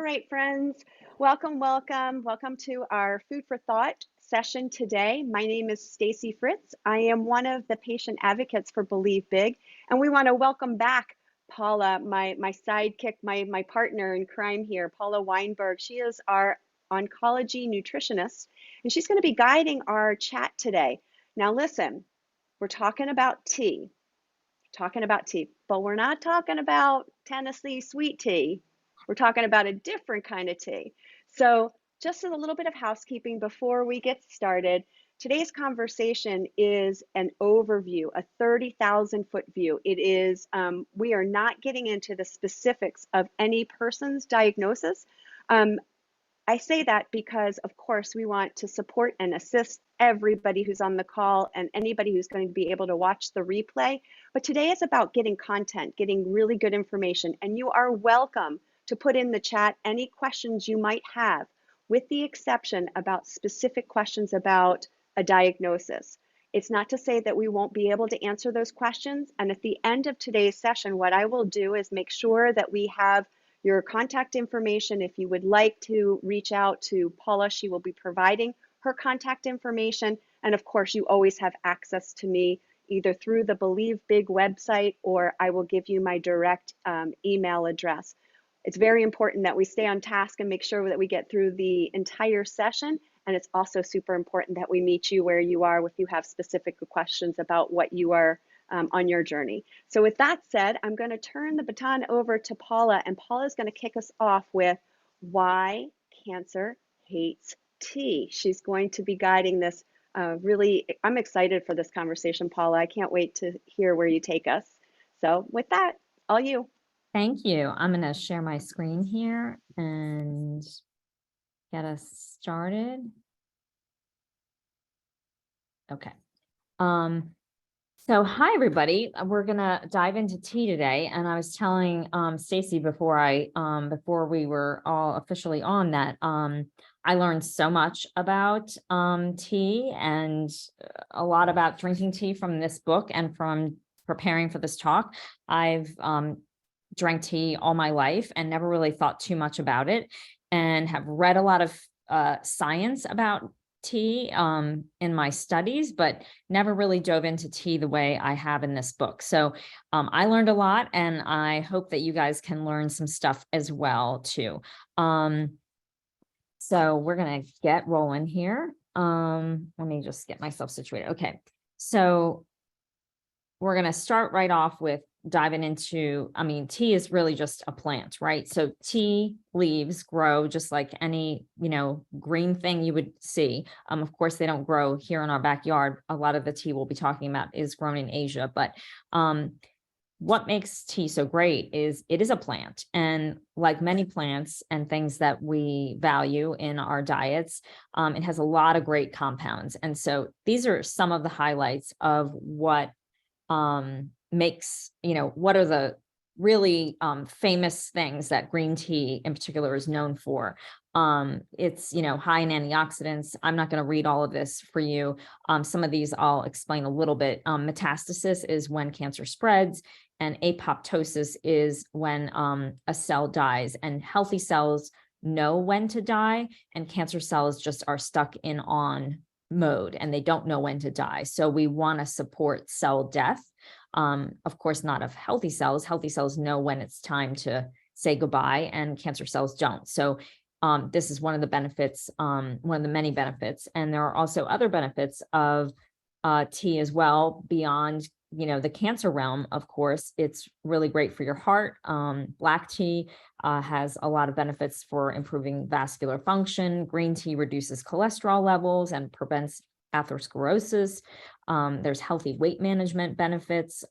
right, friends. Welcome to our Food for Thought session today. My name is Stacy Fritz. I am one of the patient advocates for Believe Big, and we want to welcome back Paula, my sidekick, my partner in crime here, Paula Weinberg. She is our oncology nutritionist, and she's going to be guiding our chat today. Now, listen, we're talking about tea, but we're not talking about Tennessee sweet tea. We're talking about a different kind of tea. So, just a little bit of housekeeping before we get started. Today's conversation is an overview, a 30,000-foot view. We are not getting into the specifics of any person's diagnosis. I say that because, of course, we want to support and assist everybody who's on the call and anybody who's going to be able to watch the replay. But today is about getting content, getting really good information, and you are welcome to put in the chat any questions you might have, with the exception about specific questions about a diagnosis. It's not to say that we won't be able to answer those questions. And at the end of today's session, what I will do is make sure that we have your contact information. If you would like to reach out to Paula, she will be providing her contact information. And of course, you always have access to me either through the Believe Big website, or I will give you my direct email address. It's very important that we stay on task and make sure that we get through the entire session. And it's also super important that we meet you where you are if you have specific questions about what you are on your journey. So with that said, I'm going to turn the baton over to Paula, and Paula is going to kick us off with why cancer hates tea. She's going to be guiding this I'm excited for this conversation, Paula. I can't wait to hear where you take us. So with that, all you. Thank you. I'm going to share my screen here and get us started. Okay. So hi, everybody. We're going to dive into tea today. And I was telling Stacy before we were all officially on that I learned so much about tea and a lot about drinking tea from this book and from preparing for this talk. I've drank tea all my life and never really thought too much about it, and have read a lot of science about tea in my studies, but never really dove into tea the way I have in this book. So I learned a lot, and I hope that you guys can learn some stuff as well too. So we're going to get rolling here. Let me just get myself situated. Okay. So we're going to start right off with diving into, tea is really just a plant, right? So tea leaves grow just like any, green thing you would see. Of course, they don't grow here in our backyard. A lot of the tea we'll be talking about is grown in Asia, but what makes tea so great is it is a plant. And like many plants and things that we value in our diets, it has a lot of great compounds. And so these are some of the highlights of what makes, what are the really famous things that green tea in particular is known for. It's, high in antioxidants. I'm not going to read all of this for you. Some of these I'll explain a little bit. Metastasis is when cancer spreads, and apoptosis is when a cell dies, and healthy cells know when to die, and cancer cells just are stuck in on mode and they don't know when to die. So we want to support cell death. Of course, not of healthy cells. Healthy cells know when it's time to say goodbye, and cancer cells don't. So this is one of the benefits, one of the many benefits. And there are also other benefits of tea as well beyond, the cancer realm. Of course, it's really great for your heart. Black tea has a lot of benefits for improving vascular function. Green tea reduces cholesterol levels and prevents atherosclerosis. There's healthy weight management benefits.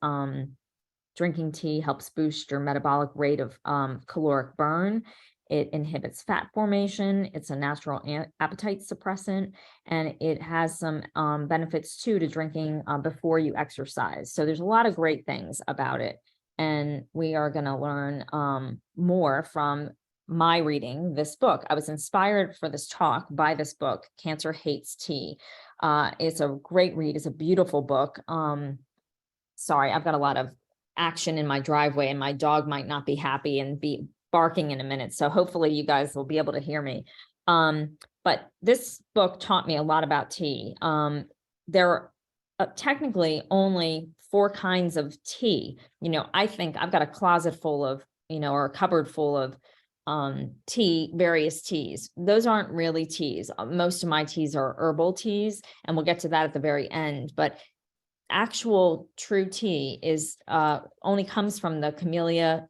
Drinking tea helps boost your metabolic rate of caloric burn. It inhibits fat formation. It's a natural appetite suppressant, and it has some benefits too to drinking before you exercise. So there's a lot of great things about it. And we are going to learn more from my reading this book. I was inspired for this talk by this book, Cancer Hates Tea. It's a great read. It's a beautiful book. Sorry, I've got a lot of action in my driveway, and my dog might not be happy and be barking in a minute, so hopefully you guys will be able to hear me. But this book taught me a lot about tea. There are technically only 4 kinds of tea. I think I've got a closet full of, or a cupboard full of various teas. Those aren't really teas. Most of my teas are herbal teas, and we'll get to that at the very end. But actual true tea is only comes from the Camellia.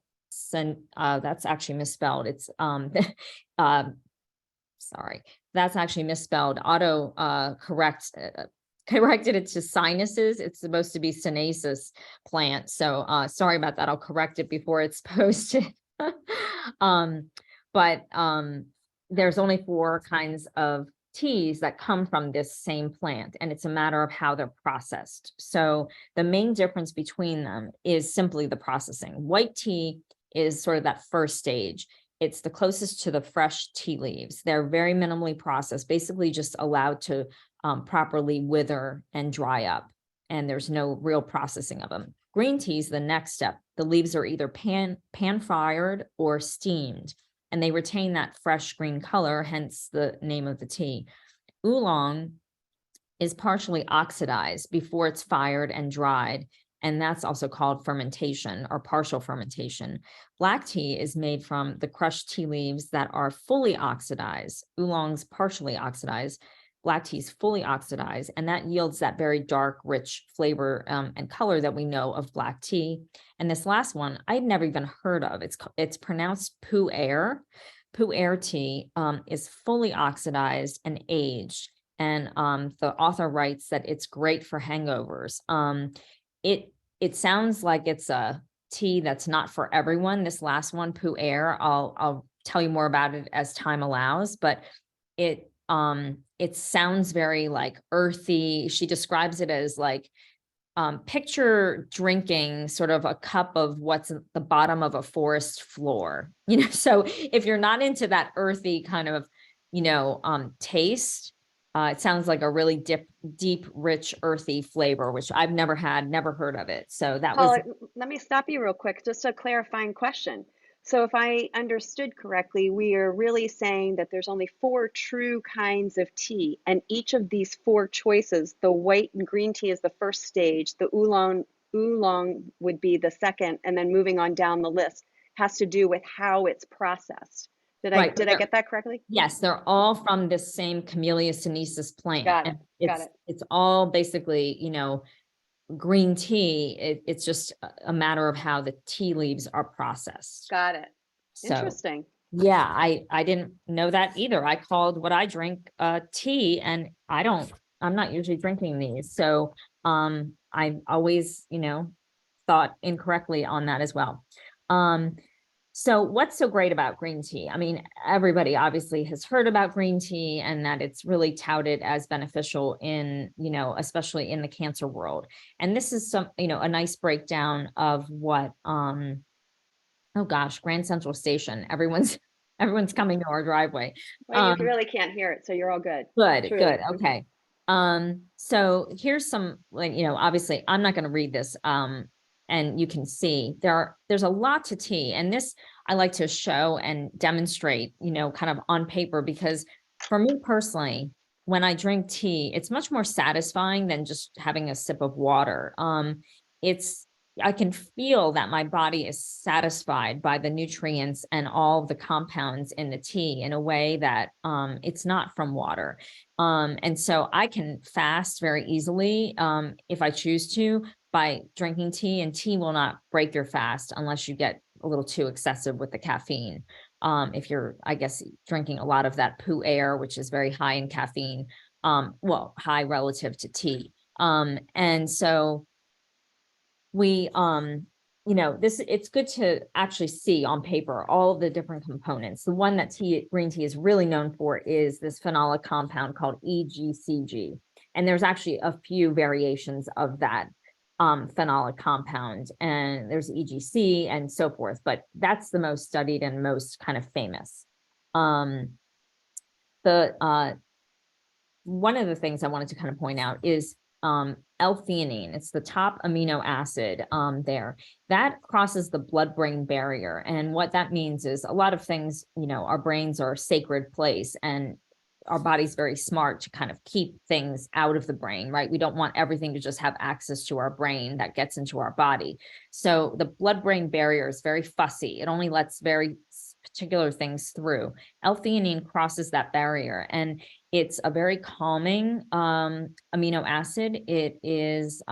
That's actually misspelled. It's sorry, that's actually misspelled. Corrected it to sinuses. It's supposed to be sinensis plant. So sorry about that. I'll correct it before it's posted. But there's only 4 kinds of teas that come from this same plant, and it's a matter of how they're processed. So the main difference between them is simply the processing. White tea is sort of that first stage. It's the closest to the fresh tea leaves. They're very minimally processed, basically just allowed to properly wither and dry up, and there's no real processing of them. Green tea is the next step. The leaves are either pan fired or steamed, and they retain that fresh green color, hence the name of the tea. Oolong is partially oxidized before it's fired and dried, and that's also called fermentation or partial fermentation. Black tea is made from the crushed tea leaves that are fully oxidized. Oolong's partially oxidized. Black tea is fully oxidized, and that yields that very dark, rich flavor and color that we know of black tea. And this last one, I'd never even heard of. It's pronounced pu'er. Pu'er tea is fully oxidized and aged. And the author writes that it's great for hangovers. It sounds like it's a tea that's not for everyone. This last one, pu'er, I'll tell you more about it as time allows, but it sounds very like earthy. She describes it as like, picture drinking sort of a cup of what's at the bottom of a forest floor, so if you're not into that earthy kind of, taste, it sounds like a really deep, rich, earthy flavor, which I've never heard of it. So that was. Paula, let me stop you real quick, just a clarifying question. So if I understood correctly, we are really saying that there's only 4 true kinds of tea, and each of these 4 choices, the white and green tea is the first stage, the oolong would be the second, and then moving on down the list has to do with how it's processed. Did I get that correctly? Yes, they're all from this same Camellia sinensis plant. Got it. And Got it. it's all basically, green tea. It's just a matter of how the tea leaves are processed. Got it. So, interesting. yeah, I didn't know that either. I called what I drink tea, and I'm not usually drinking these. So I always, thought incorrectly on that as well. So what's so great about green tea? I mean, everybody obviously has heard about green tea and that it's really touted as beneficial in, especially in the cancer world. And this is a nice breakdown of what, oh gosh, Grand Central Station, everyone's coming to our driveway. Well, you really can't hear it, so you're all good. Good, Truly. good. Okay. So here's some, obviously I'm not going to read this. And you can see there's a lot to tea, and this I like to show and demonstrate, kind of on paper, because for me personally, when I drink tea, it's much more satisfying than just having a sip of water. I can feel that my body is satisfied by the nutrients and all the compounds in the tea in a way that it's not from water. And so I can fast very easily if I choose to by drinking tea, and tea will not break your fast unless you get a little too excessive with the caffeine. If you're, I guess, drinking a lot of that pu'er, which is very high in caffeine, high relative to tea. And so we, it's good to actually see on paper all of the different components. The one that green tea is really known for is this phenolic compound called EGCG. And there's actually a few variations of that phenolic compound, and there's EGC and so forth, but that's the most studied and most kind of famous. One of the things I wanted to kind of point out is L-theanine. It's the top amino acid there. That crosses the blood-brain barrier. And what that means is a lot of things, our brains are a sacred place, and our body's very smart to kind of keep things out of the brain, right? We don't want everything to just have access to our brain that gets into our body. So the blood-brain barrier is very fussy. It only lets very particular things through. L-theanine crosses that barrier, and it's a very calming amino acid. It's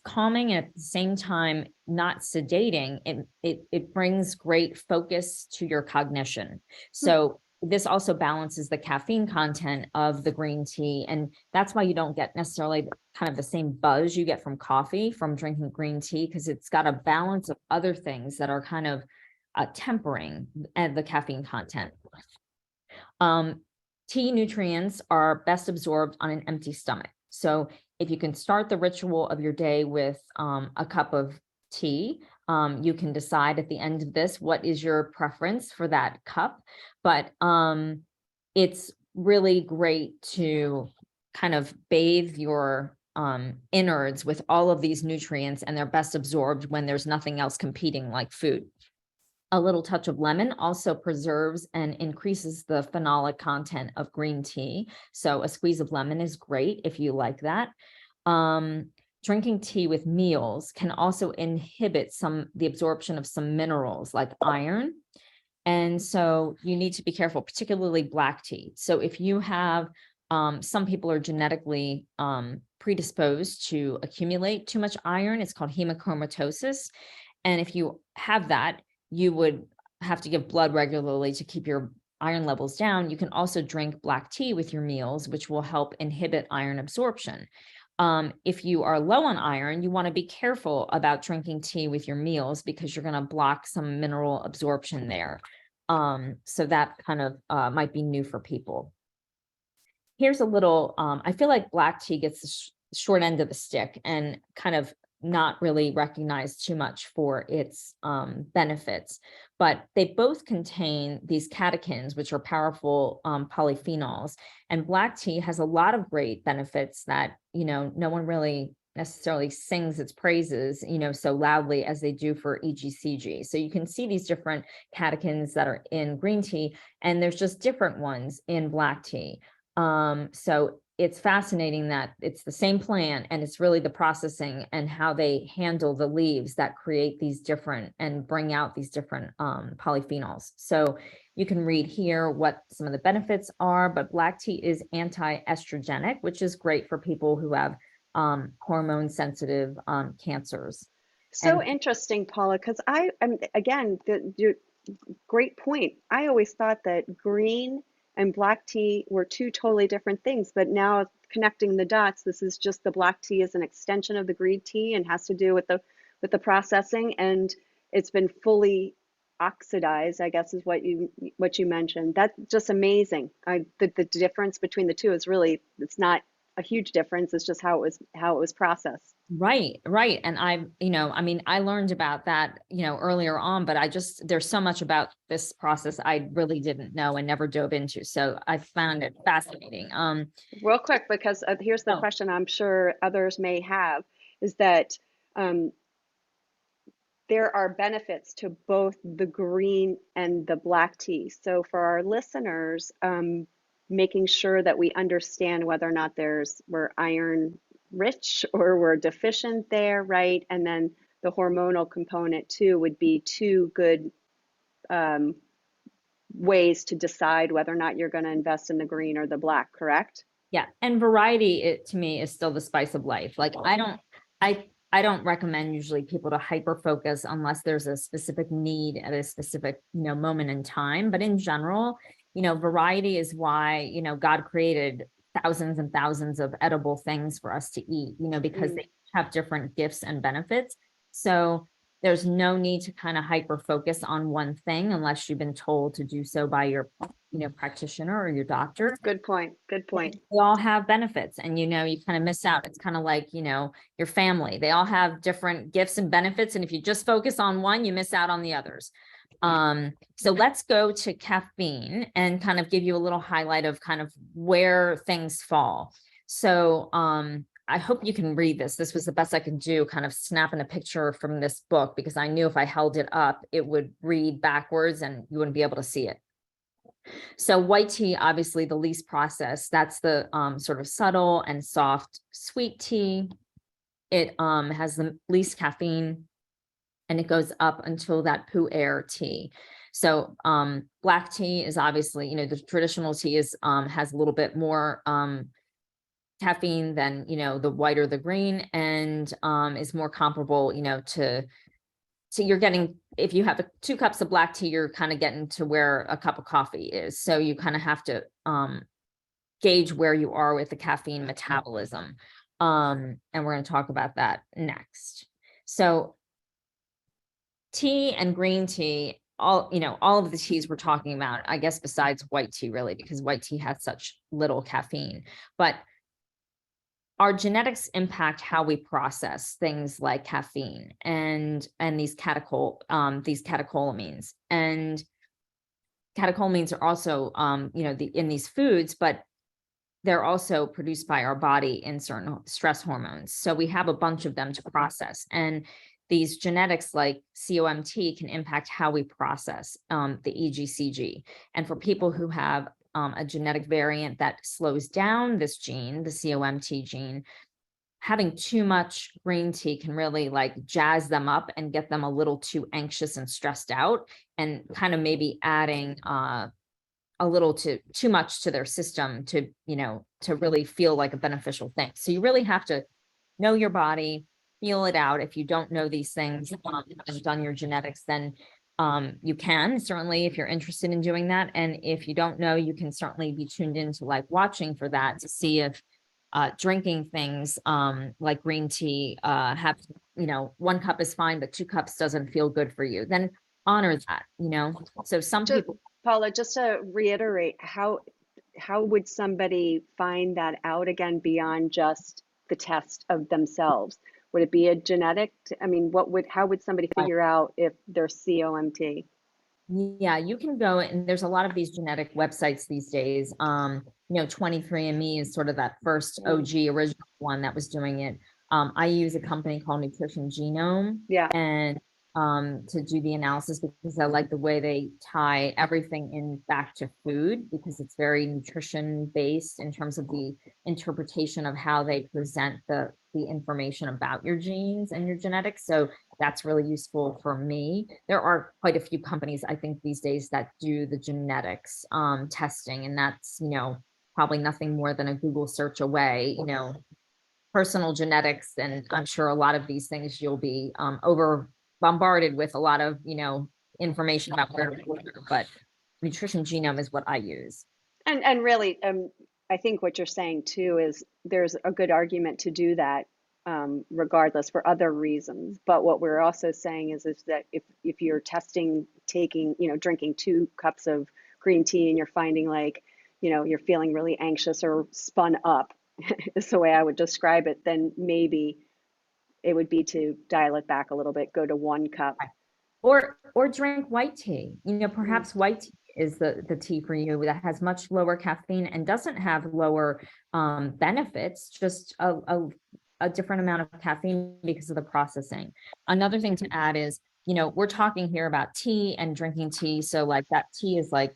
calming, and at the same time not sedating. It brings great focus to your cognition. So this also balances the caffeine content of the green tea, and that's why you don't get necessarily kind of the same buzz you get from coffee from drinking green tea, because it's got a balance of other things that are kind of tempering the caffeine content. Tea nutrients are best absorbed on an empty stomach. So if you can start the ritual of your day with a cup of tea, you can decide at the end of this what is your preference for that cup. But it's really great to kind of bathe your innards with all of these nutrients, and they're best absorbed when there's nothing else competing like food. A little touch of lemon also preserves and increases the phenolic content of green tea. So a squeeze of lemon is great if you like that. Drinking tea with meals can also inhibit the absorption of some minerals like iron. And so you need to be careful, particularly black tea. So if you have, some people are genetically predisposed to accumulate too much iron. It's called hemochromatosis. And if you have that, you would have to give blood regularly to keep your iron levels down. You can also drink black tea with your meals, which will help inhibit iron absorption. If you are low on iron, you want to be careful about drinking tea with your meals, because you're going to block some mineral absorption there. So that kind of might be new for people. Here's a little, I feel like black tea gets the short end of the stick and kind of not really recognized too much for its benefits, but they both contain these catechins, which are powerful polyphenols. And black tea has a lot of great benefits that, no one really necessarily sings its praises, so loudly as they do for EGCG. So you can see these different catechins that are in green tea, and there's just different ones in black tea. So it's fascinating that it's the same plant, and it's really the processing and how they handle the leaves that create these different and bring out these different polyphenols. So you can read here what some of the benefits are, but black tea is anti-estrogenic, which is great for people who have hormone sensitive cancers. So interesting, Paula, because I'm again, great point. I always thought that green and black tea were two totally different things, but now connecting the dots, this is just the black tea is an extension of the green tea and has to do with the processing, and it's been fully oxidized, I guess is what you mentioned. That's just amazing. The difference between the two is really, it's not a huge difference. It's just how it was processed. Right. And I learned about that, earlier on, but there's so much about this process I really didn't know and never dove into. So I found it fascinating. Real quick, because here's the question I'm sure others may have, is that there are benefits to both the green and the black tea. So for our listeners, making sure that we understand whether or not we're iron rich or we're deficient there, right? And then the hormonal component too would be two good ways to decide whether or not you're going to invest in the green or the black, correct? Yeah. And variety, to me, is still the spice of life. Like I don't recommend usually people to hyper focus unless there's a specific need at a specific, moment in time. But in general, variety is why, God created thousands and thousands of edible things for us to eat, because they have different gifts and benefits. So there's no need to kind of hyper focus on one thing unless you've been told to do so by your, practitioner or your doctor. Good point. They all have benefits, and, you kind of miss out. It's kind of like, your family, they all have different gifts and benefits. And if you just focus on one, you miss out on the others. So let's go to caffeine and kind of give you a little highlight of kind of where things fall. So, I hope you can read this. This was the best I could do, kind of snapping a picture from this book, because I knew if I held it up, it would read backwards and you wouldn't be able to see it. So white tea, obviously the least processed, that's the sort of subtle and soft sweet tea. It has the least caffeine, and it goes up until that pu'er tea. So black tea is obviously, the traditional tea is has a little bit more caffeine than, the white or the green, and is more comparable, to you're getting, if you have 2 cups of black tea, you're kind of getting to where a cup of coffee is. So you kind of have to gauge where you are with the caffeine metabolism. And we're going to talk about that next. So tea and green tea, all of the teas we're talking about, I guess, besides white tea, really, because white tea has such little caffeine. But our genetics impact how we process things like caffeine and these catecholamines. And catecholamines are also in these foods, but they're also produced by our body in certain stress hormones. So we have a bunch of them to process. And these genetics like COMT can impact how we process the EGCG. And for people who have a genetic variant that slows down this gene, the COMT gene, having too much green tea can really like jazz them up and get them a little too anxious and stressed out, and kind of maybe adding a little too much to their system to really feel like a beneficial thing. So you really have to know your body, feel it out. If you don't know these things, and done your genetics, then you can certainly, if you're interested in doing that. And if you don't know, you can certainly be tuned into like watching for that to see if drinking things like green tea have, 1 cup is fine, but 2 cups doesn't feel good for you. Then honor that, So some Just, people, Paula, just to reiterate, how would somebody find that out again beyond just the test of themselves? Would it be a genetic? I mean, how would somebody figure out if they're COMT? yeah, you can go, and there's a lot of these genetic websites these days. 23andMe is sort of that first OG original one that was doing it. I use a company called Nutrition Genome, Yeah, and to do the analysis, because I like the way they tie everything in back to food, because it's very nutrition based in terms of the interpretation of how they present the information about your genes and your genetics. So that's really useful for me. There are quite a few companies, I think, these days that do the genetics testing, and that's, probably nothing more than a Google search away, personal genetics. And I'm sure a lot of these things you'll be over bombarded with a lot of, information about where to look, but Nutrition Genome is what I use. and really, I think what you're saying too is there's a good argument to do that, regardless for other reasons. But what we're also saying is that if you're taking, drinking 2 cups of green tea and you're finding like, you're feeling really anxious or spun up, is the way I would describe it, then maybe it would be to dial it back a little bit, go to 1 cup. Or drink white tea. Mm, Perhaps white tea is the tea for you that has much lower caffeine and doesn't have lower benefits, just a different amount of caffeine because of the processing. Another thing to add is, we're talking here about tea and drinking tea. So like that tea is like,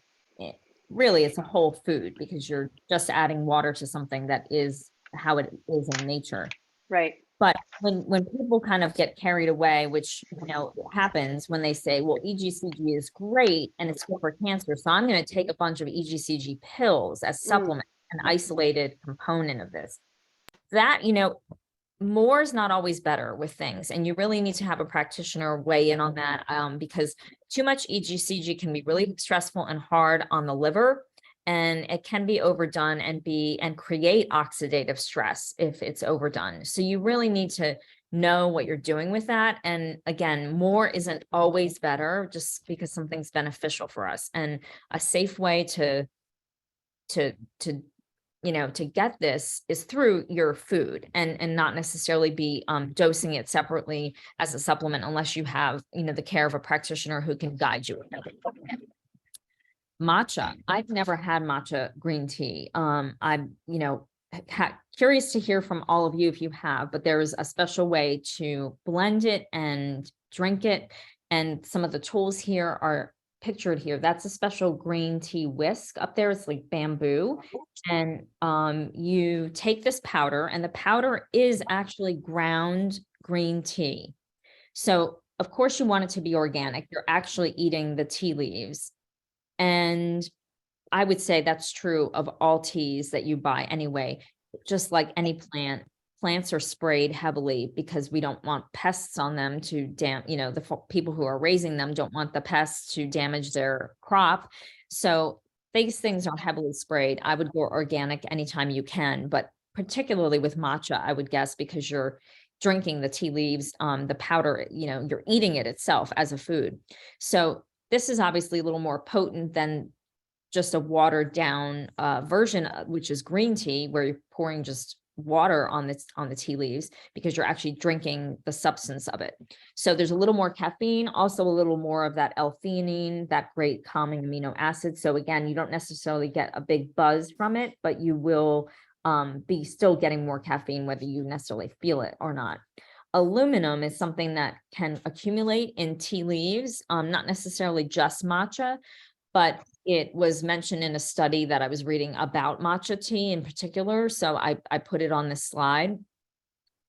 really, it's a whole food, because you're just adding water to something that is how it is in nature. right. But when people kind of get carried away, which happens when they say, well, EGCG is great and it's good for cancer, so I'm going to take a bunch of EGCG pills as Mm, supplement, an isolated component of this. That, more is not always better with things, and you really need to have a practitioner weigh in on that, because too much EGCG can be really stressful and hard on the liver, and it can be overdone and create oxidative stress if it's overdone. So you really need to know what you're doing with that. And again, more isn't always better, just because something's beneficial for us. And a safe way to to get this is through your food, and not necessarily be dosing it separately as a supplement, unless you have the care of a practitioner who can guide you. Matcha, I've never had matcha green tea. I curious to hear from all of you if you have, but there's a special way to blend it and drink it. And some of the tools here are pictured here. That's a special green tea whisk up there. It's like bamboo. And you take this powder, and the powder is actually ground green tea. So of course you want it to be organic. You're actually eating the tea leaves. And I would say that's true of all teas that you buy anyway. Just like any plant, plants are sprayed heavily because we don't want pests on them to the people who are raising them don't want the pests to damage their crop. So these things are heavily sprayed. I would go organic anytime you can, but particularly with matcha, I would guess, because you're drinking the tea leaves, the powder, you're eating it itself as a food. So this is obviously a little more potent than just a watered down version, which is green tea, where you're pouring just water on the tea leaves because you're actually drinking the substance of it. So there's a little more caffeine, also a little more of that L-theanine, that great calming amino acid. So again, you don't necessarily get a big buzz from it, but you will be still getting more caffeine, whether you necessarily feel it or not. Aluminum is something that can accumulate in tea leaves, not necessarily just matcha, but it was mentioned in a study that I was reading about matcha tea in particular. So I put it on this slide.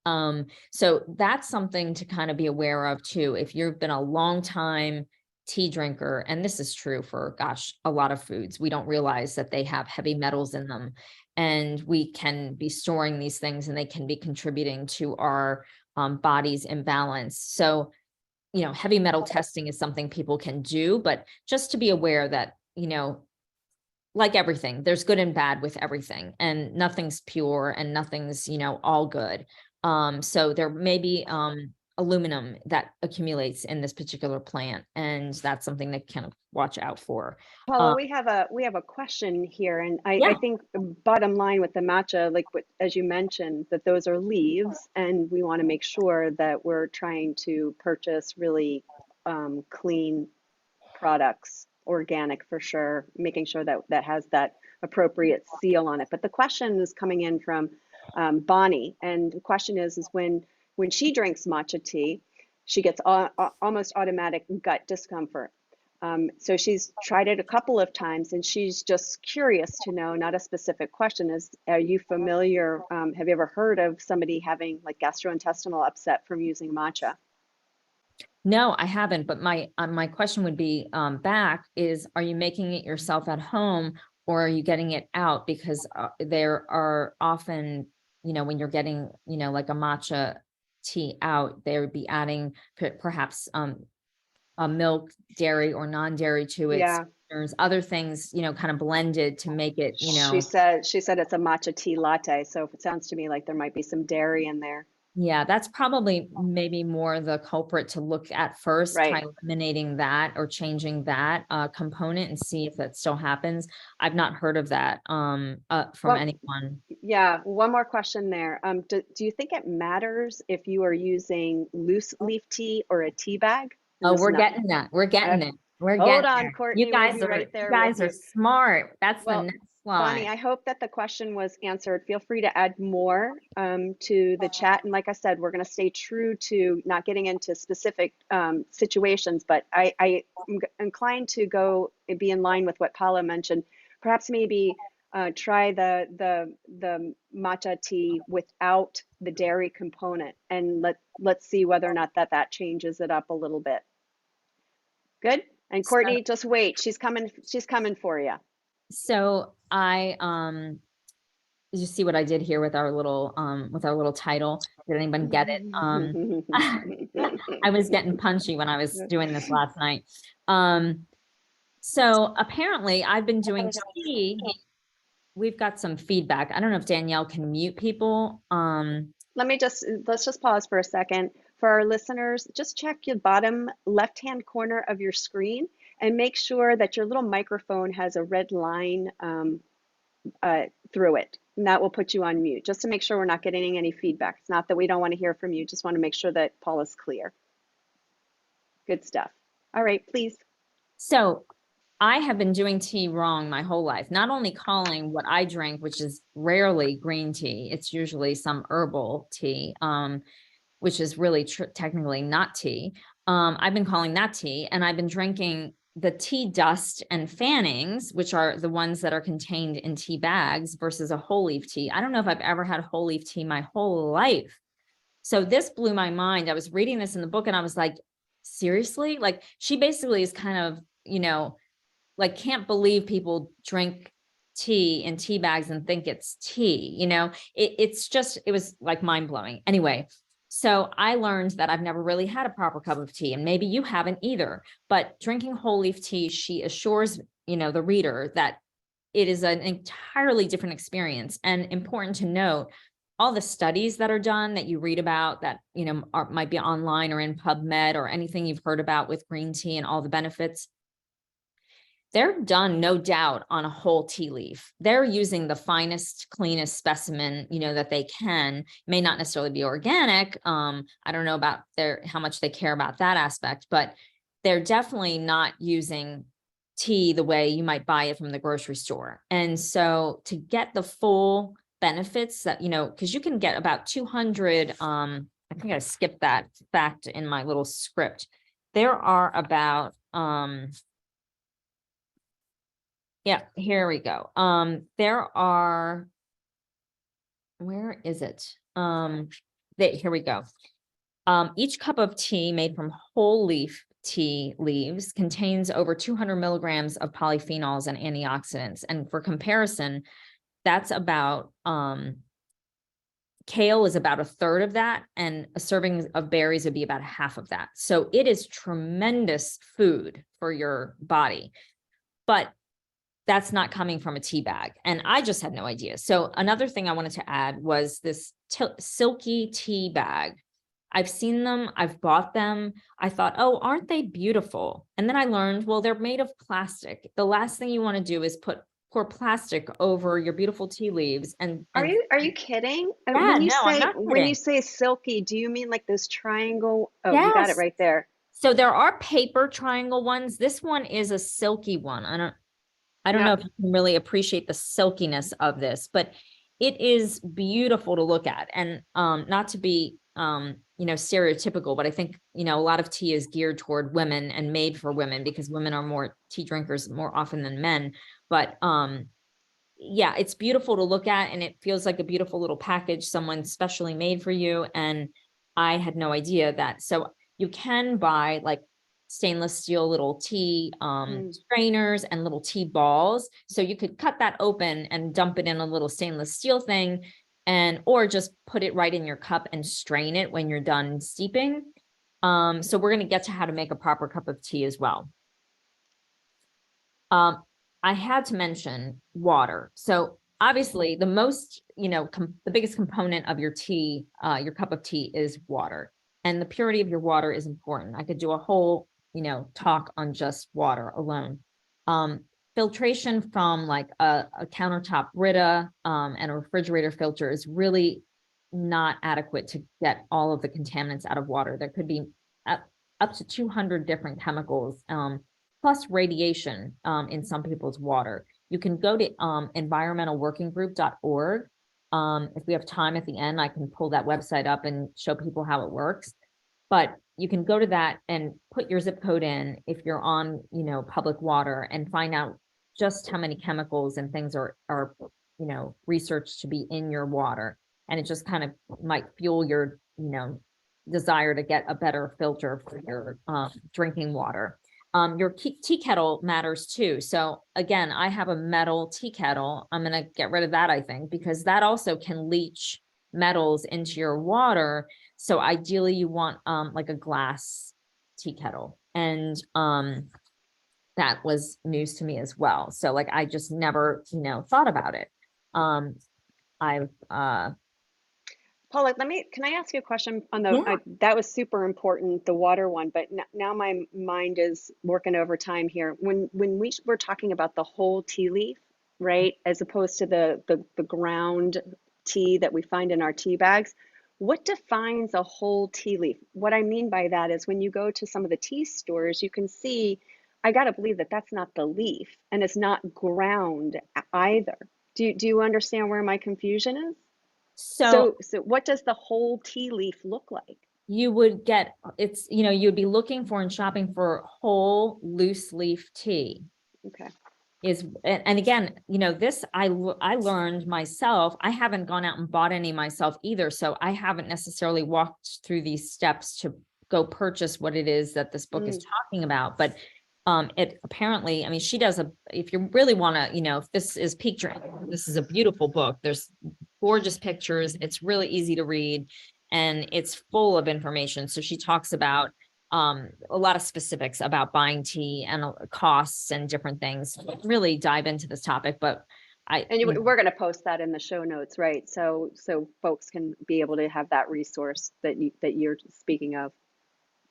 So that's something to kind of be aware of too. If you've been a long time tea drinker, and this is true for, gosh, a lot of foods, we don't realize that they have heavy metals in them, and we can be storing these things and they can be contributing to our body's imbalance. So heavy metal testing is something people can do, but just to be aware that, like everything, there's good and bad with everything, and nothing's pure and nothing's, all good. So there may be aluminum that accumulates in this particular plant, and that's something to kind of watch out for. Paula, we have a question here, and I Yeah. think the bottom line with the matcha, like as you mentioned, that those are leaves, and we want to make sure that we're trying to purchase really clean products, organic for sure, making sure that that has that appropriate seal on it. But the question is coming in from Bonnie, and the question is when she drinks matcha tea, she gets almost automatic gut discomfort. So she's tried it a couple of times, and she's just curious to know, not a specific question, are you familiar, have you ever heard of somebody having like gastrointestinal upset from using matcha? No, I haven't. But my question would be back is, are you making it yourself at home, or are you getting it out? Because there are often, when you're getting, like a matcha tea out, they would be adding perhaps a milk, dairy or non-dairy to it. Yeah, There's other things, kind of blended to make it, she said it's a matcha tea latte, so it sounds to me like there might be some dairy in there. yeah, that's probably maybe more the culprit to look at first, try Right. eliminating that or changing that component and see if that still happens. I've not heard of that from Well, anyone. yeah, one more question there. Do you think it matters if you are using loose leaf tea or a tea bag? And Oh, this is we're not, getting that. We're getting it. We're hold getting on, there. You Courtney, we'll guys be are right there with you. smart. That's the Well, next Bonnie, slide. I hope that the question was answered. Feel free to add more to the chat. And like I said, we're going to stay true to not getting into specific situations, but I'm inclined to go and be in line with what Paula mentioned. Perhaps maybe try the matcha tea without the dairy component, and let's see whether or not that changes it up a little bit. Good? And So, Courtney, just wait. She's coming for you. so I you see what I did here with our little title? Did anyone get it? I was getting punchy when I was doing this last night. So apparently I've been doing tea. We've got some feedback. I don't know if Danielle can mute people. Let's just pause for a second. For our listeners, just check your bottom left-hand corner of your screen and make sure that your little microphone has a red line through it. And that will put you on mute, just to make sure we're not getting any feedback. It's not that we don't want to hear from you, just want to make sure that Paul is clear. Good stuff. All right, please. So I have been doing tea wrong my whole life, not only calling what I drink, which is rarely green tea, it's usually some herbal tea, which is really technically not tea. I've been calling that tea, and I've been drinking the tea dust and fannings, which are the ones that are contained in tea bags versus a whole leaf tea. I don't know if I've ever had whole leaf tea my whole life. So this blew my mind. I was reading this in the book and I was like, seriously? Like she basically is kind of, like can't believe people drink tea in tea bags and think it's tea, it was like mind blowing. Anyway, so I learned that I've never really had a proper cup of tea, and maybe you haven't either, but drinking whole leaf tea, she assures, the reader that it is an entirely different experience. And important to note, all the studies that are done that you read about that, might be online or in PubMed or anything you've heard about with green tea and all the benefits, they're done, no doubt, on a whole tea leaf. They're using the finest, cleanest specimen, that they can. May not necessarily be organic. I don't know about how much they care about that aspect, but they're definitely not using tea the way you might buy it from the grocery store. And so to get the full benefits that, because you can get about 200, I think I skipped that fact in my little script. There are about, yeah, here we go. There are, where is it? Here we go. Each cup of tea made from whole leaf tea leaves contains over 200 milligrams of polyphenols and antioxidants. And for comparison, that's about, kale is about a third of that, and a serving of berries would be about half of that. So it is tremendous food for your body. But that's not coming from a tea bag. And I just had no idea. So another thing I wanted to add was this silky tea bag. I've seen them, I've bought them. I thought, oh, aren't they beautiful? And then I learned, well, they're made of plastic. The last thing you want to do is pour plastic over your beautiful tea leaves. Are you kidding? Yeah, no, I'm not When you kidding. say silky, do you mean like those triangle? Oh, you got it Yes. right there. So there are paper triangle ones. This one is a silky one. I don't know Yep. if you can really appreciate the silkiness of this, but it is beautiful to look at. And not to be stereotypical, but I think, a lot of tea is geared toward women and made for women because women are more tea drinkers more often than men. But yeah, it's beautiful to look at, and it feels like a beautiful little package someone specially made for you. And I had no idea that. So you can buy like stainless steel little tea Mm. strainers and little tea balls. So you could cut that open and dump it in a little stainless steel thing, or just put it right in your cup and strain it when you're done steeping. So we're going to get to how to make a proper cup of tea as well. I had to mention water. So obviously the most, the biggest component of your tea, your cup of tea is water, and the purity of your water is important. I could do a whole, talk on just water alone. Filtration from like a countertop Brita, and a refrigerator filter is really not adequate to get all of the contaminants out of water. There could be up to 200 different chemicals, plus radiation in some people's water. You can go to environmentalworkinggroup.org. If we have time at the end, I can pull that website up and show people how it works. But you can go to that and put your zip code in if you're on, public water, and find out just how many chemicals and things are researched to be in your water. And it just kind of might fuel your, desire to get a better filter for your drinking water. Your tea kettle matters too. So again, I have a metal tea kettle. I'm going to get rid of that, I think, because that also can leach metals into your water. So ideally you want like a glass tea kettle. And that was news to me as well. So like I just never, thought about it. I've Paula, can I ask you a question on yeah. that was super important, the water one, but now my mind is working overtime here. When we were talking about the whole tea leaf, right, as opposed to the ground tea that we find in our tea bags, what defines a whole tea leaf? What I mean by that is when you go to some of the tea stores, you can see I got to believe that that's not the leaf and it's not ground either. Do you understand where my confusion is? So So what does the whole tea leaf look like? you would get, it's, you'd be looking for and shopping for whole loose leaf tea. Okay. Is, and again, this I learned myself. I haven't gone out and bought any myself either, so I haven't necessarily walked through these steps to go purchase what it is that this book is Mm. talking about. But it apparently, I mean, she does if you really want to, if this is picture, this is a beautiful book. There's gorgeous pictures. It's really easy to read, and it's full of information. So she talks about a lot of specifics about buying tea and costs and different things. Really dive into this topic, but And we're going to post that in the show notes, right? So folks can be able to have that resource that you're speaking of.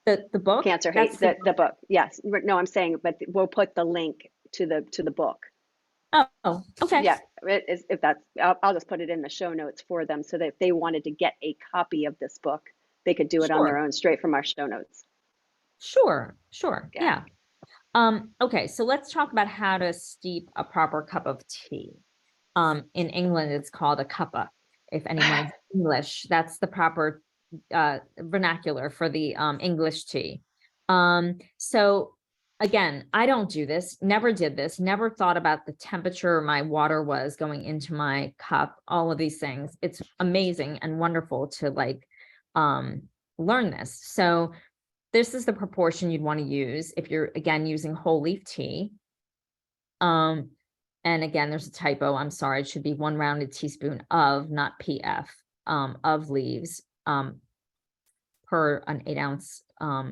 the book, Cancer that's hate the book. Yes. No, I'm saying, but we'll put the link to the book. oh, okay. Yeah, if that's, I'll just put it in the show notes for them so that if they wanted to get a copy of this book, they could do it on their Sure. own straight from our show notes. Sure. Yeah. Yeah. Okay, so let's talk about how to steep a proper cup of tea. In England, it's called a cuppa. If anyone's English, that's the proper vernacular for the English tea. So again, I don't do this, never did this, never thought about the temperature my water was going into my cup, all of these things. It's amazing and wonderful to learn this. So this is the proportion you'd want to use if you're, again, using whole leaf tea. And again, there's a typo. I'm sorry. It should be 1 rounded teaspoon of, not PF, of leaves per an 8-ounce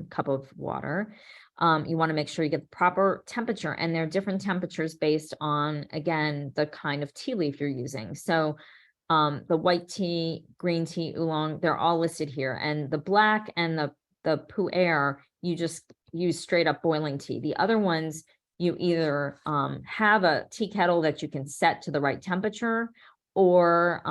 cup of water. You want to make sure you get the proper temperature, and there are different temperatures based on, again, the kind of tea leaf you're using. So the white tea, green tea, oolong, they're all listed here. And the black and the pu'er, you just use straight up boiling tea. The other ones, you either have a tea kettle that you can set to the right temperature, or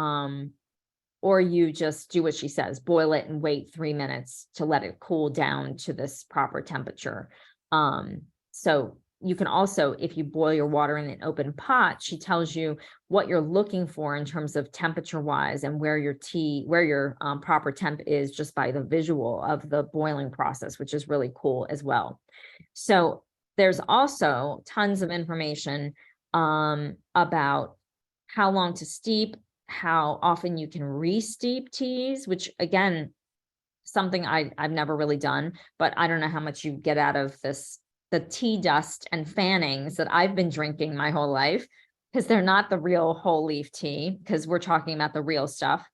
you just do what she says, boil it and wait 3 minutes to let it cool down to this proper temperature. So you can also, if you boil your water in an open pot, she tells you what you're looking for in terms of temperature wise, and where your proper temp is, just by the visual of the boiling process, which is really cool as well. So there's also tons of information about how long to steep, how often you can re-steep teas, which again, something I've never really done, but I don't know how much you get out of this, the tea dust and fannings that I've been drinking my whole life, because they're not the real whole leaf tea, because we're talking about the real stuff.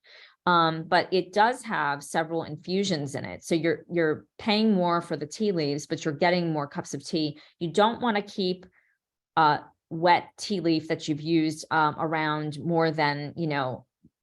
But it does have several infusions in it. So you're paying more for the tea leaves, but you're getting more cups of tea. You don't want to keep wet tea leaf that you've used around more than,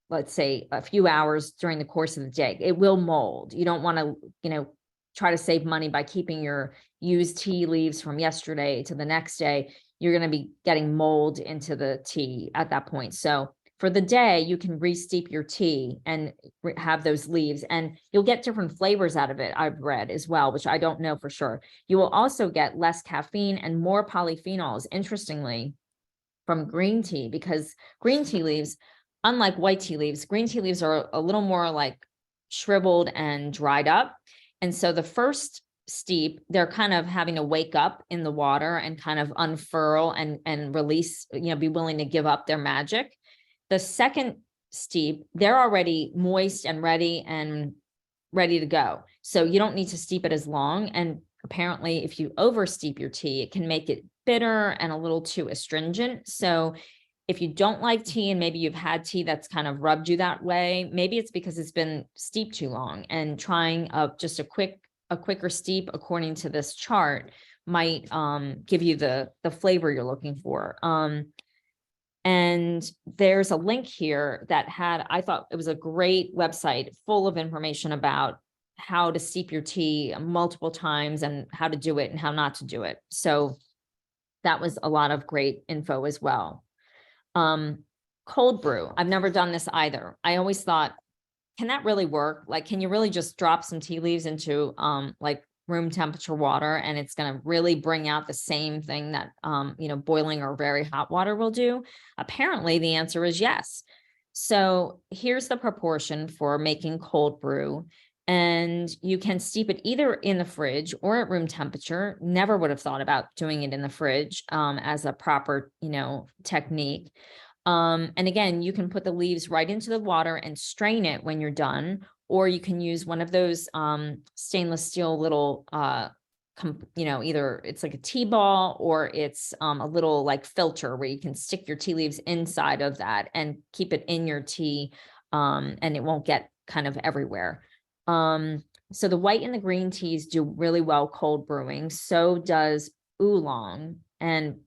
let's say a few hours during the course of the day. It will mold. You don't want to, try to save money by keeping your used tea leaves from yesterday to the next day. You're going to be getting mold into the tea at that point. So for the day, you can re-steep your tea and have those leaves, and you'll get different flavors out of it, I've read as well, which I don't know for sure. You will also get less caffeine and more polyphenols, interestingly, from green tea, because green tea leaves, unlike white tea leaves, green tea leaves are a little more like shriveled and dried up. And so the first steep, they're kind of having to wake up in the water and kind of unfurl and release, be willing to give up their magic. The second steep, they're already moist and ready to go. So you don't need to steep it as long. And apparently, if you over steep your tea, it can make it bitter and a little too astringent. So if you don't like tea, and maybe you've had tea that's kind of rubbed you that way, maybe it's because it's been steeped too long, and trying just a quicker steep according to this chart might give you the flavor you're looking for. And there's a link here that I thought it was a great website full of information about how to steep your tea multiple times, and how to do it and how not to do it. So that was a lot of great info as well. Cold brew. I've never done this either. I always thought, can that really work? Like, can you really just drop some tea leaves into like room temperature water, and it's going to really bring out the same thing that, boiling or very hot water will do? Apparently, the answer is yes. So here's the proportion for making cold brew. And you can steep it either in the fridge or at room temperature. Never would have thought about doing it in the fridge as a proper, technique. And again, you can put the leaves right into the water and strain it when you're done, or you can use one of those stainless steel little, either it's like a tea ball or it's a little like filter where you can stick your tea leaves inside of that and keep it in your tea, and it won't get kind of everywhere. So the white and the green teas do really well cold brewing. So does oolong and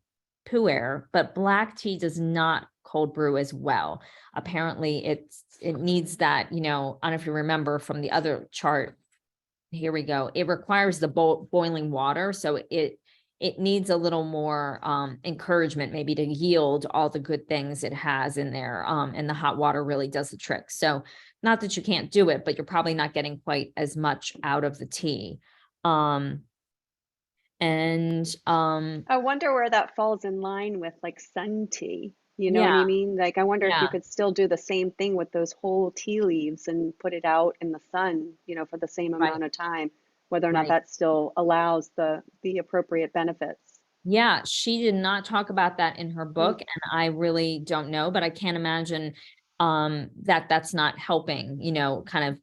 pu'er, but black tea does not cold brew as well. Apparently it needs that, I don't know if you remember from the other chart. Here we go. It requires the boiling water. So it needs a little more encouragement maybe to yield all the good things it has in there. And the hot water really does the trick. So not that you can't do it, but you're probably not getting quite as much out of the tea. I wonder where that falls in line with like sun tea. You know what Yeah, I mean? Like, I wonder if you yeah, could still do the same thing with those whole tea leaves and put it out in the sun, for the same right, amount of time, whether or not right. that still allows the appropriate benefits. Yeah, she did not talk about that in her Mm, book, and I really don't know, but I can't imagine that that's not helping, kind of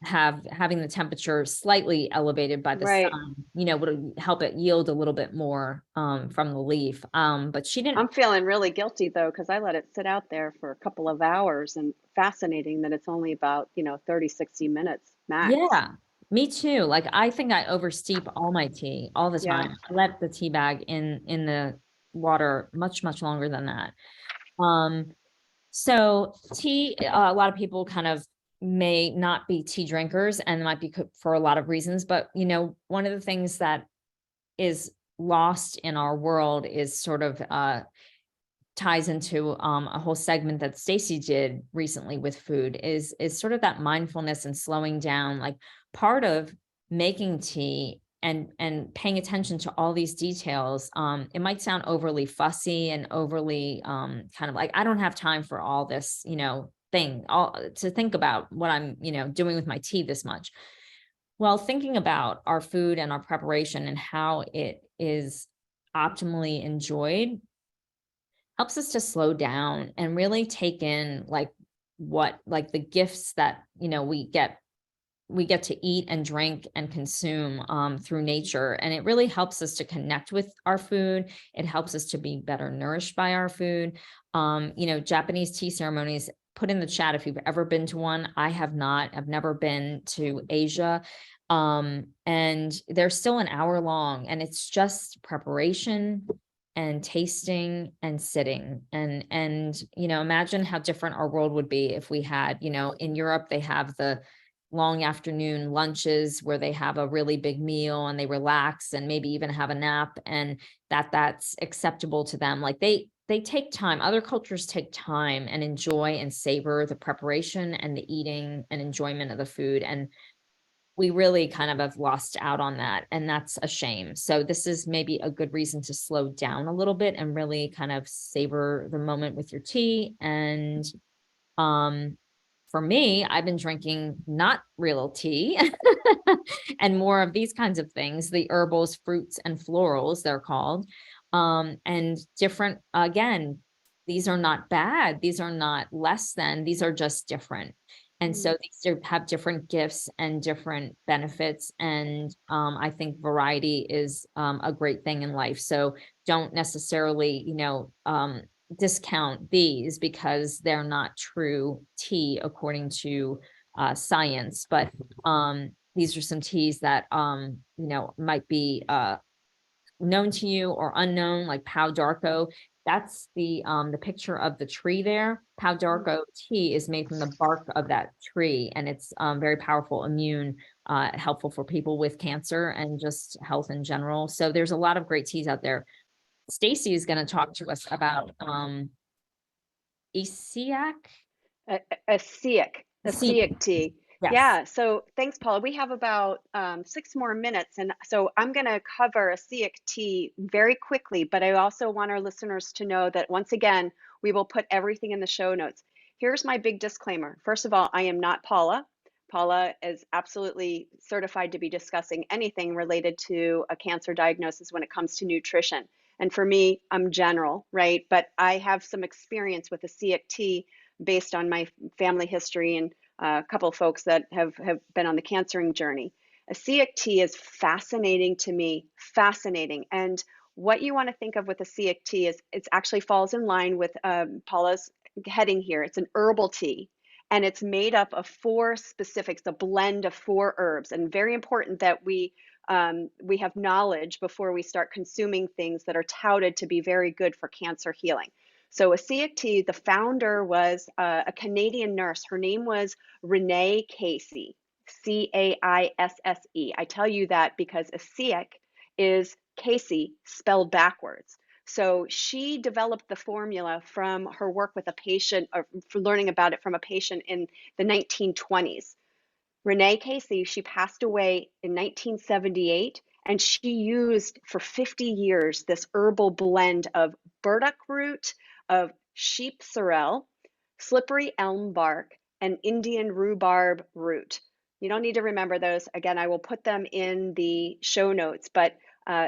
having the temperature slightly elevated by the right. sun, would help it yield a little bit more from the leaf. But she didn't. I'm feeling really guilty though, because I let it sit out there for a couple of hours, and fascinating that it's only about, 30, 60 minutes max. Yeah, me too. Like I think I oversteep all my tea all the Yeah. time. I let the tea bag in the water much, much longer than that. Um, So tea, a lot of people kind of may not be tea drinkers and might be for a lot of reasons, but one of the things that is lost in our world is sort of ties into a whole segment that Stacy did recently with food is sort of that mindfulness and slowing down. Like part of making tea and paying attention to all these details. It might sound overly fussy and overly kind of like I don't have time for all this, thing all to think about what I'm, doing with my tea this much. Well, thinking about our food and our preparation and how it is optimally enjoyed helps us to slow down and really take in like the gifts that we get to eat and drink and consume through nature, and it really helps us to connect with our food. It helps us to be better nourished by our food. Japanese tea ceremonies, put in the chat if you've ever been to one. I have not. I've never been to Asia. And they're still an hour long, and it's just preparation and tasting and sitting, and imagine how different our world would be if we had, in Europe they have the long afternoon lunches where they have a really big meal and they relax and maybe even have a nap, and that's acceptable to them. Like they take time. Other cultures take time and enjoy and savor the preparation and the eating and enjoyment of the food, and we really kind of have lost out on that, and that's a shame. So this is maybe a good reason to slow down a little bit and really kind of savor the moment with your tea. And um for me, I've been drinking not real tea and more of these kinds of things, the herbals, fruits, and florals, they're called. And different, again, these are not bad. These are not less than, these are just different. And Mm. so these have different gifts and different benefits. And I think variety is a great thing in life. So don't necessarily, discount these because they're not true tea according to science. But these are some teas that might be known to you or unknown, like Pau d'Arco. That's the picture of the tree there. Pau Mm. d'Arco tea is made from the bark of that tree, and it's very powerful, immune, helpful for people with cancer and just health in general. So there's a lot of great teas out there. Stacy is going to talk to us about Isiac. A Asiatic See, tea. Yes. Yeah, so thanks, Paula. We have about 6 more minutes, and so I'm going to cover ASEIC tea very quickly, but I also want our listeners to know that once again, we will put everything in the show notes. Here's my big disclaimer. First of all, I am not Paula. Paula is absolutely certified to be discussing anything related to a cancer diagnosis when it comes to nutrition. And for me, I'm general, right? But I have some experience with ASEIC tea based on my family history and a couple of folks that have been on the cancering journey. ASEIC tea is fascinating to me, fascinating. And what you want to think of with ASEIC tea is it actually falls in line with Paula's heading here. It's an herbal tea, and it's made up of four specifics, a blend of four herbs. And very important that we have knowledge before we start consuming things that are touted to be very good for cancer healing. So ASEIC tea, the founder was a Canadian nurse. Her name was Renee Casey, Caisse. I tell you that because ASEIC is Casey spelled backwards. So she developed the formula from her work with a patient, or for learning about it from a patient in the 1920s. Renee Casey, she passed away in 1978, and she used for 50 years this herbal blend of burdock root, of sheep sorrel, slippery elm bark, and Indian rhubarb root. You don't need to remember those. Again, I will put them in the show notes, but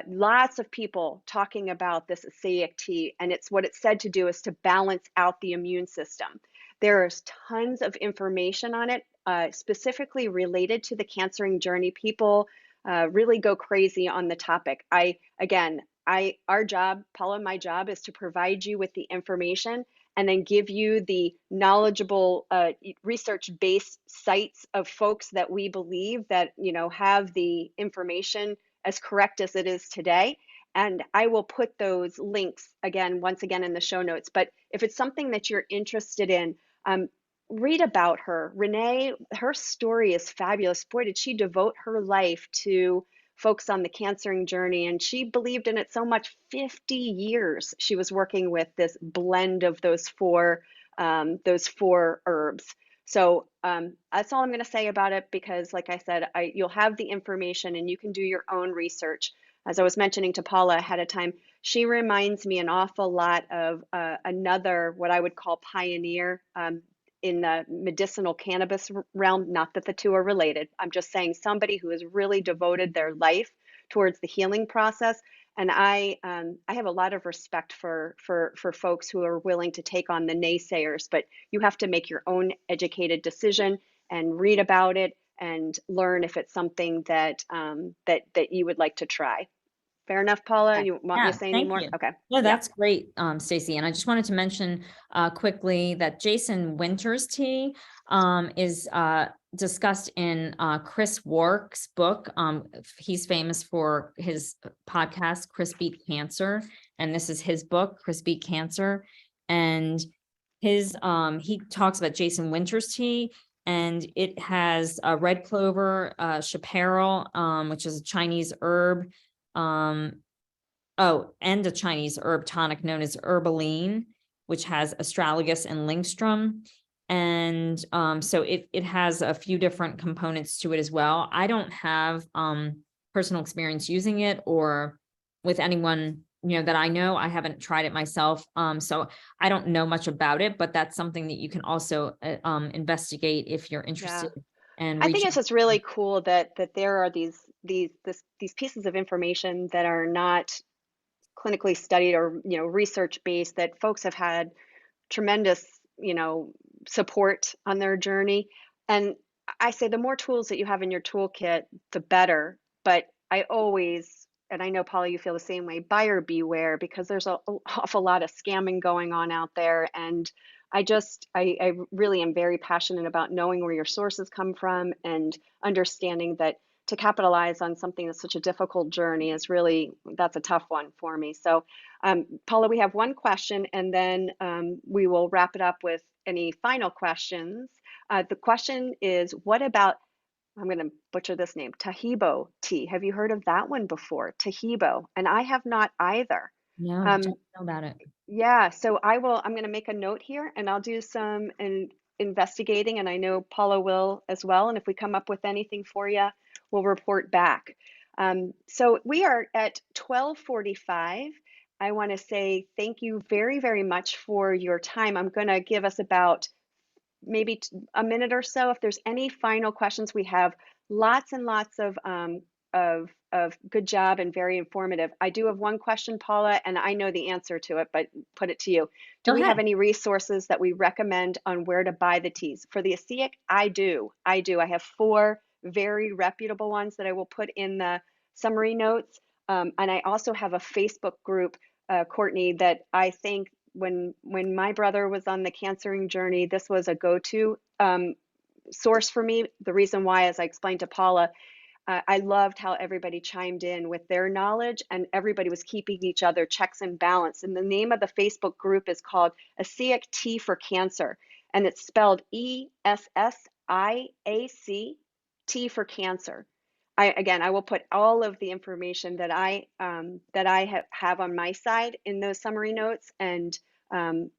lots of people talking about this ASEIC tea, and it's what it's said to do is to balance out the immune system. There's tons of information on it, specifically related to the cancering journey. People really go crazy on the topic. Our job, Paula, my job is to provide you with the information and then give you the knowledgeable research-based sites of folks that we believe that have the information as correct as it is today. And I will put those links again, once again, in the show notes. But if it's something that you're interested in, um, read about her. Renee, her story is fabulous. Boy, did she devote her life to folks on the cancering journey, and she believed in it so much. 50 years she was working with this blend of those four herbs. So that's all I'm going to say about it, because like I said, you'll have the information and you can do your own research. As I was mentioning to Paula ahead of time, she reminds me an awful lot of another, what I would call pioneer in the medicinal cannabis realm. Not that the two are related. I'm just saying somebody who has really devoted their life towards the healing process. And I have a lot of respect for folks who are willing to take on the naysayers, but you have to make your own educated decision and read about it and learn if it's something that that you would like to try. Fair enough, Paula? Yeah, You want me yeah, to say any thank more? you. Okay. Yeah, Yeah. that's great, Stacy. And I just wanted to mention quickly that Jason Winter's tea is discussed in Chris Wark's book. He's famous for his podcast, Chris Beat Cancer, and this is his book, Chris Beat Cancer. And his he talks about Jason Winter's tea, and it has red clover, chaparral, which is a Chinese herb. Um, Oh, and a Chinese herb tonic known as Herbaline, which has astragalus and lingstrom. And so it has a few different components to it as well. I don't have personal experience using it or with anyone that I know. I haven't tried it myself. So I don't know much about it, but that's something that you can also investigate if you're Yeah. interested and I think reach it's out. just really cool that there are these pieces of information that are not clinically studied or research based, that folks have had tremendous support on their journey. And I say the more tools that you have in your toolkit, the better. But I always, and I know Paula, you feel the same way, buyer beware, because there's an awful lot of scamming going on out there. And I really am very passionate about knowing where your sources come from and understanding that to capitalize on something that's such a difficult journey is really, that's a tough one for me. So Paula, we have one question, and then we will wrap it up with any final questions. The question is, what about, I'm going to butcher this name, Tahibo tea? Have you heard of that one before? Tahibo. And I have not either. No, Um, don't know about it. yeah, so I'm going to make a note here, and I'll do some investigating, and I know Paula will as well. And if we come up with anything for you, we'll report back. So we are at 12:45. I want to say thank you very, very much for your time. I'm going to give us about maybe a minute or so. If there's any final questions, we have lots and lots of good job and very informative. I do have one question, Paula, and I know the answer to it, but put it to you. Do Go we have ahead. any resources that we recommend on where to buy the teas? For the ASEIC, I do. I have 4 very reputable ones that I will put in the summary notes. And I also have a Facebook group, Courtney, that I think when my brother was on the cancering journey, this was a go-to source for me. The reason why, as I explained to Paula, I loved how everybody chimed in with their knowledge and everybody was keeping each other checks and balance. And the name of the Facebook group is called ASEIC Tea for Cancer, and it's spelled ESSIAC, Tea for Cancer. Again, I will put all of the information that I have on my side in those summary notes, and um,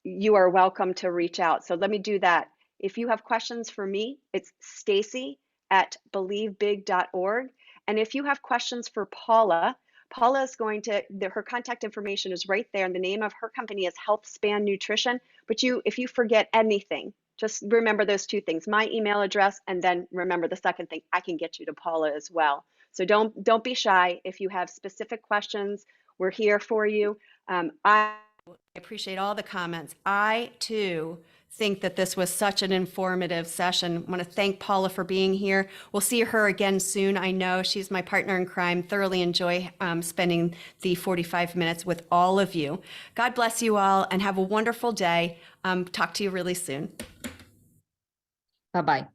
you are welcome to reach out. So let me do that. If you have questions for me, it's Stacy@believebig.org. And if you have questions for Paula, Paula is going to, her contact information is right there. And the name of her company is Health Span Nutrition. But if you forget anything, just remember those 2 things, my email address, and then remember the second thing, I can get you to Paula as well. So don't be shy. If you have specific questions, we're here for you. I appreciate all the comments. I too think that this was such an informative session. I want to thank Paula for being here. We'll see her again soon. I know she's my partner in crime. Thoroughly enjoy spending the 45 minutes with all of you. God bless you all and have a wonderful day. Talk to you really soon. Bye-bye.